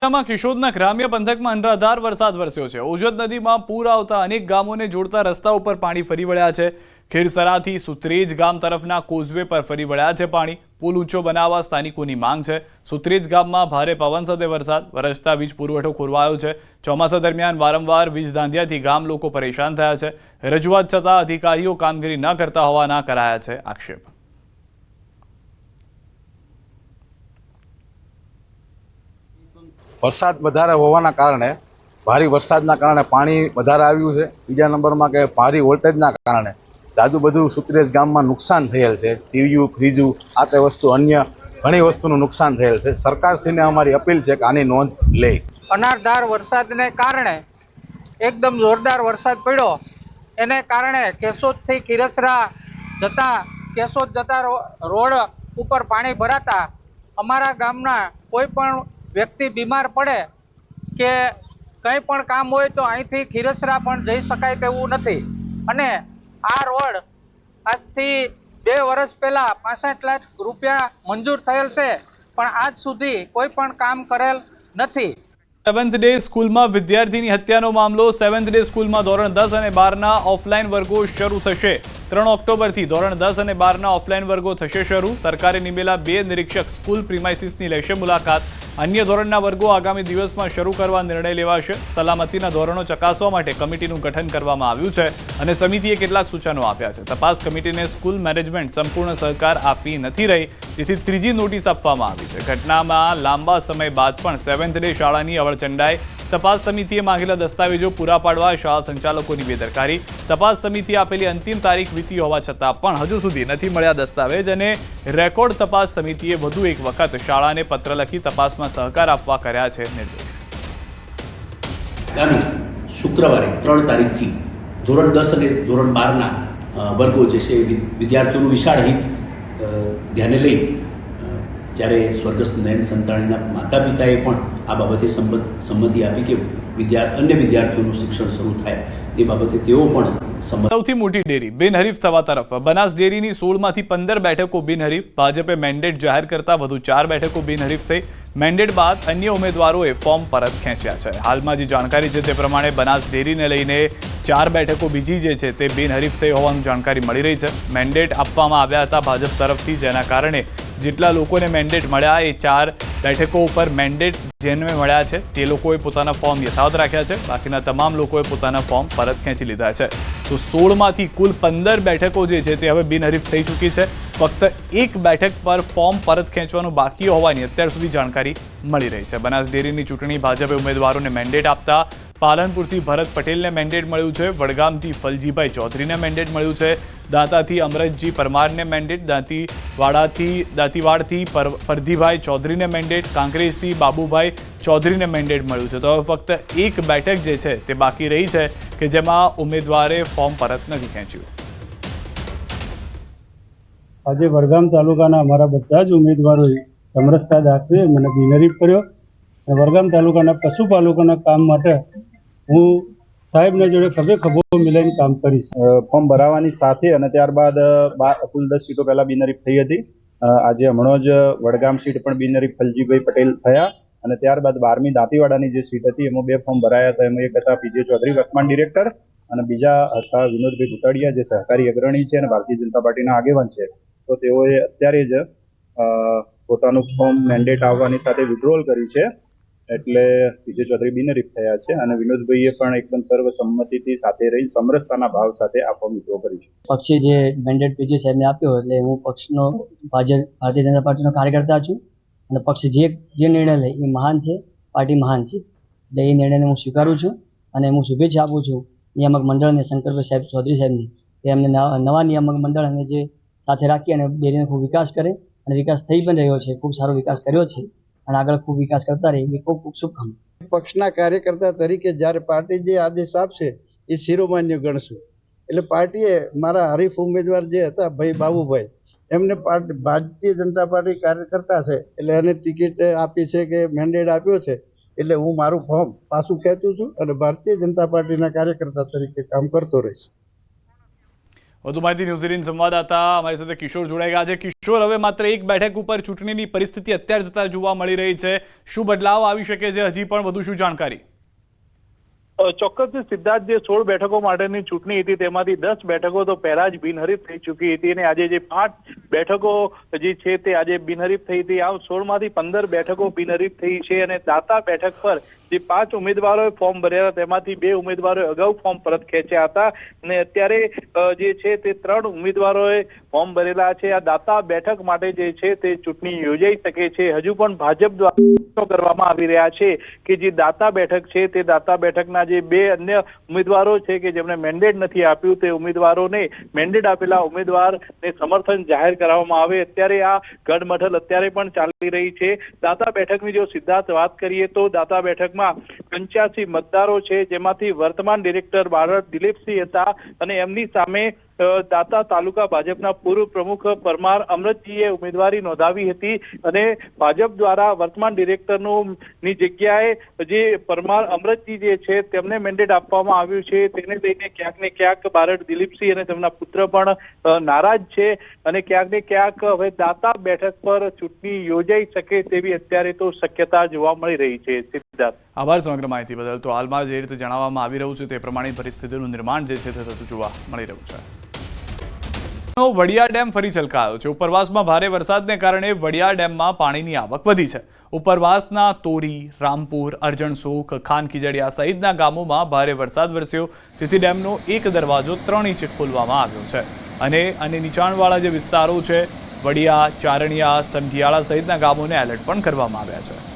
કિશોરના ગ્રામ્ય પંથકમાં અનરાધાર વરસાદ વરસ્યો છે। ઓજત નદીમાં પૂર આવતા અનેક ગામોને જોડતા રસ્તા ઉપર પાણી ફરી વળ્યા છે। ખીરસરાથી સુત્રેજ ગામ તરફના કોઝવે પર ફરી વળ્યા છે પાણી। પુલ ઊંચો બનાવવા સ્થાનિકોની માંગ છે। સુત્રેજ ગામમાં ભારે પવન સાથે વરસાદ વરસતા વીજ પુરવઠો ખોરવાયો છે। ચોમાસા દરમિયાન વારંવાર વીજ ધાંધિયાથી ગામ લોકો પરેશાન થયા છે। રજૂઆત છતાં અધિકારીઓ કામગીરી ન કરતા હોવાના કરાયા છે આક્ષેપ। વરસાદ વધારે હોવાના કારણે ભારે વરસાદના કારણે પાણી વધારે આવ્યું છે। બીજા નંબરમાં કે ભારે વોલ્ટેજના કારણે જાજુ બધું સુત્રેજ ગામમાં નુકસાન થયેલ છે। ટીવીયુ ફ્રીજુ આ તે વસ્તુ અન્ય ઘણી વસ્તુનું નુકસાન થયેલ છે। સરકારશ્રીને અમારી અપીલ છે કે આની નોંધ લે। અનરાધાર વરસાદને કારણે એકદમ જોરદાર વરસાદ પડ્યો એને કારણે કેશોદથી ખીરસરા જતા રોડ ઉપર પાણી ભરાતા અમારા ગામના કોઈ પણ વ્યક્તિ બીમાર પડે કે કંઈ પણ કામ હોય તો અહીંથી ખીરસરા પણ જઈ શકાય તેવું નથી। અને આ રોડ આજથી 2 વર્ષ પહેલાં 65 લાખ રૂપિયા મંજૂર થયેલ છે પણ આજ સુધી કોઈ પણ કામ કરેલ નથી। 7th ડે સ્કૂલમાં વિદ્યાર્થીની હત્યાનો મામલો। 7th ડે સ્કૂલમાં ધોરણ 10 અને 12ના ઓફલાઈન વર્ગો શરૂ થશે। 3 ઓક્ટોબરથી ધોરણ 10 અને 12ના ઓફલાઈન વર્ગો થશે શરૂ। સરકારે નિમેલા 2 નિરીક્ષક સ્કૂલ પ્રિમાઇસીસની લેશે મુલાકાત। અન્ય ધોરણના વર્ગો આગામી દિવસમાં શરૂ કરવા નિર્ણય લેવાશે। સલામતીના ધોરણો ચકાસવા માટે કમિટીનું ગઠન કરવામાં આવ્યું છે અને સમિતિએ કેટલાક સૂચનો આપ્યા છે। તપાસ કમિટીને સ્કૂલ મેનેજમેન્ટ સંપૂર્ણ સહકાર આપી નથી રહી, જેથી ત્રીજી નોટિસ આપવામાં આવી છે। ઘટનામાં લાંબા સમય બાદ પણ 7th ડે શાળાની અવળચંડાઈ। તપાસ સમિતિએ માંગેલા દસ્તાવેજો પૂરા પાડવા શાળા સંચાલકોની બેદરકારી। તપાસ સમિતિએ આપેલી અંતિમ તારીખ વીતી હોવા છતાં પણ હજુ સુધી નથી મળ્યા દસ્તાવેજ અને રેકોર્ડ। તપાસ સમિતિએ વધુ એક વખત શાળાને પત્ર લખી તપાસમાં સહકાર આપવા કર્યા છે નિર્દેશ। આગામી શુક્રવારે 3 તારીખથી ધોરણ 10 અને ધોરણ 12ના વર્ગો જે છે વિદ્યાર્થીઓનું વિશાળ હિત ધ્યાને લઈ જ્યારે સ્વર્ગસ્થ નયન સંતાણીના માતા પિતાએ પણ આ બાબતે સંમતિ આપી કે અન્ય વિદ્યાર્થીઓનું શિક્ષણ શરૂ થાય તે બાબતે તેઓ પણ સૌથી મોટી ડેરી બિનહરીફ થવા તરફ। બનાસ ડેરીની 16માંથી 15 બેઠકો બિનહરીફ। ભાજપે મેન્ડેટ જાહેર કરતા વધુ 4 બેઠકો બિનહરીફ થઈ। મેન્ડેટ બાદ અન્ય ઉમેદવારોએ ફોર્મ પરત ખેંચ્યા છે। હાલમાં જે જાણકારી છે તે પ્રમાણે બનાસ ડેરીને લઈને 4 બેઠકો બીજી જે છે તે બિનહરીફ થઈ હોવાની જાણકારી મળી રહી છે। મેન્ડેટ આપવામાં આવ્યા હતા ભાજપ તરફથી, જેના કારણે જેટલા લોકોને મેન્ડેટ મળ્યા એ 4 બેઠકો ઉપર મેન્ડેટ જેને મળ્યા છે તે લોકોએ પોતાના ફોર્મ યથાવત રાખ્યા છે। બાકીના તમામ લોકોએ પોતાના ફોર્મ પરત ખેંચી લીધા છે। તો 16માંથી કુલ 15 બેઠકો જે છે તે હવે બિનહરીફ થઈ ચૂકી છે। ફક્ત 1 બેઠક પર ફોર્મ પરત ખેંચવાનું બાકી હોવાની અત્યાર સુધી જાણકારી મળી રહી છે। બનાસ ડેરીની ચૂંટણી ભાજપે ઉમેદવારોને મેન્ડેટ આપતા પાલનપુરથી ભરત પટેલને મેન્ડેટ મળ્યું છે। વડગામથી ફલજીભાઈ ચૌધરીને મેન્ડેટ મળ્યું છે। દાંતાથી Amratji પરમારને mandate, દાંતીવાડથી પરધીભાઈ ચૌધરીને mandate, કાંકરેજથી Babubhai ચૌધરીને mandate મળ્યું છે। તો હવે ફક્ત 1 બેઠક જે છે તે બાકી રહી છે કે જેમાં ઉમેદવારે ફોર્મ પરત નથી ખેંચ્યું। આજે વડગામ તાલુકાના અમારા બધા જ ઉમેદવારોએ સમરસતા દાખવી મને બિનહરીફ કર્યો અને વડગામ તાલુકાના પશુપાલકોના કામ માટે હું સાહેબને જોડે ખભે ખભો મિલાઈને કામ કરીશ। ફોર્મ ભરાવાની સાથે અને ત્યારબાદ કુલ 10 સીટો પહેલા બિનહરીફ થઈ હતી। આજે હમણાં જ વડગામ સીટ પણ બિનહરીફ ફલજીભાઈ પટેલ થયા અને ત્યારબાદ 12મી દાંતીવાડાની જે સીટ હતી એમાં 2 ફોર્મ ભરાયા હતા। એમાં એક હતા પીજે ચૌધરી વર્તમાન ડિરેક્ટર અને બીજા હતા વિનોદભાઈ કુતડિયા જે સહકારી અગ્રણી છે અને ભારતીય જનતા પાર્ટીના આગેવાન છે। તો તેઓએ અત્યારે જ પોતાનું ફોર્મ મેન્ડેટ આવવાની સાથે વિડ્રોલ કર્યું છે, એટલે પીજે ચૌધરી બિનહરીફ થયા છે અને વિનોદભાઈએ પણ એકદમ સર્વસંમતિથી સાથે રહી સમરસતાના ભાવ સાથે આ ફોર્મ વિડ્રો કર્યું છે। પક્ષે જે મેન્ડેટ પીજે સાહેબને આપ્યો એટલે હું પક્ષનો ભારતીય જનતા પાર્ટીનો કાર્યકર્તા છું અને પક્ષ જે નિર્ણય લે એ મહાન છે, પાર્ટી મહાન છે, એટલે એ નિર્ણયને હું સ્વીકારું છું અને હું શુભેચ્છા આપું છું નિયામક મંડળને, શંકરભાઈ સાહેબ ચૌધરી સાહેબને, કે એમને નવા નિયામક મંડળ અને જે સાથે રાખી અને ડેરીનો ખૂબ વિકાસ કરે અને વિકાસ થઈ પણ રહ્યો છે, ખૂબ સારો વિકાસ કર્યો છે અને આગળ ખૂબ વિકાસ કરતા રહે એ ખૂબ ખૂબ શુભકામના। પક્ષના કાર્યકર્તા તરીકે જ્યારે પાર્ટી જે આદેશ આપશે એ શિરોમાન્ય ગણશું। એટલે પાર્ટીએ મારા હરીફ ઉમેદવાર જે હતા ભાઈ બાબુભાઈ એમને ભારતીય જનતા પાર્ટી કાર્યકર્તા છે એટલે એને ટિકિટ આપી છે કે મેન્ડેટ આપ્યો છે, એટલે હું મારું ફોર્મ પાછું ખેંચું છું અને ભારતીય જનતા પાર્ટીના કાર્યકર્તા તરીકે કામ કરતો રહીશ। વધુ માહિતી ન્યૂઝીલેન્ડ સંવાદદાતા અમારી સાથે કિશોર જોડાઈ ગયા છે. કિશોર, હવે માત્ર એક બેઠક ઉપર ચૂંટણીની પરિસ્થિતિ અત્યારે જતા જોવા મળી રહી છે. શું બદલાવ આવી શકે છે? હજી પણ વધુ શું જાણકારી? ચોક્કસ સિદ્ધાર્થ, જે 16 બેઠકો માટેની ચૂંટણી હતી તેમાંથી 10 બેઠકો તો પહેલા જ બિનહરીફ થઈ ચૂકી હતી અને આજે જે 5 બેઠકો જે છે તે આજે બિનહરીફ થઈ હતી. આમ 16માંથી 15 બેઠકો બિનહરીફ થઈ છે અને દાતા બેઠક પર જે 5 ઉમેદવારોએ ફોર્મ ભર્યા તેમાંથી 2 ઉમેદવારોએ અગાઉ ફોર્મ પરત ખેંચ્યા હતા અને અત્યારે જે છે તે 3 ઉમેદવારોએ ફોર્મ ભરેલા છે. આ દાતા બેઠક માટે જે છે તે ચૂંટણી યોજાઈ શકે છે. હજુ પણ ભાજપ દ્વારા કરવામાં આવી રહ્યા છે કે જે દાતા બેઠક છે તે દાતા બેઠકના જે 2 અન્ય ઉમેદવારો છે કે જેમને મેન્ડેટ નથી આપ્યું તે ઉમેદવારોને મેન્ડેટ આપેલા ઉમેદવારને સમર્થન જાહેર કરવામાં આવે. અત્યારે આ ગઢમથલ અત્યારે પણ ચાલી રહી છે. દાતા બેઠકની જો સિદ્ધાર્થ વાત કરીએ તો દાતા બેઠકમાં 85 મતદારો છે, જેમાંથી વર્તમાન ડિરેક્ટર બારડ દિલીપસિંહ હતા અને એમની સામે દાતા તાલુકા ભાજપના પૂર્વ પ્રમુખ પરમાર અમરતજીએ ઉમેદવારી નોંધાવી હતી અને ભાજપ દ્વારા વર્તમાન ડિરેક્ટરની જગ્યાએ જે પરમાર અમરતજી જે છે તેમને મેન્ડેટ આપવામાં આવ્યું છે. તેને લઈને ક્યાંક ને ક્યાંક બારડ દિલીપસિંહ અને તેમના પુત્ર પણ નારાજ છે અને ક્યાંક ને ક્યાંક હવે દાતા બેઠક પર ચૂંટણી યોજાઈ શકે તેવી અત્યારે તો શક્યતા જોવા મળી રહી છે. સિદ્ધાર્થ, આભાર સમગ્ર માહિતી બદલ. તો હાલમાં જે રીતે જણાવવામાં આવી રહ્યું છે તે પ્રમાણે પરિસ્થિતિનું નિર્માણ જે છે તે થતું જોવા મળી રહ્યું છે. વડિયા ડેમ ફરી છલકાયો છે. ઉપરવાસમાં ભારે વરસાદને કારણે વડિયા ડેમમાં પાણીની આવક વધી છે. ઉપરવાસના તોરી, રામપુર, અરજણસોક, ખાનખીજડીયા સહિતના ગામોમાં ભારે વરસાદ વરસ્યો, જેથી ડેમનો એક દરવાજો 3 ઇંચ ખોલવામાં આવ્યો છે અને નીચાણવાળા જે વિસ્તારો છે વડિયા, ચારણિયા, સમઢિયાળા સહિતના ગામોને એલર્ટ પણ કરવામાં આવ્યા છે.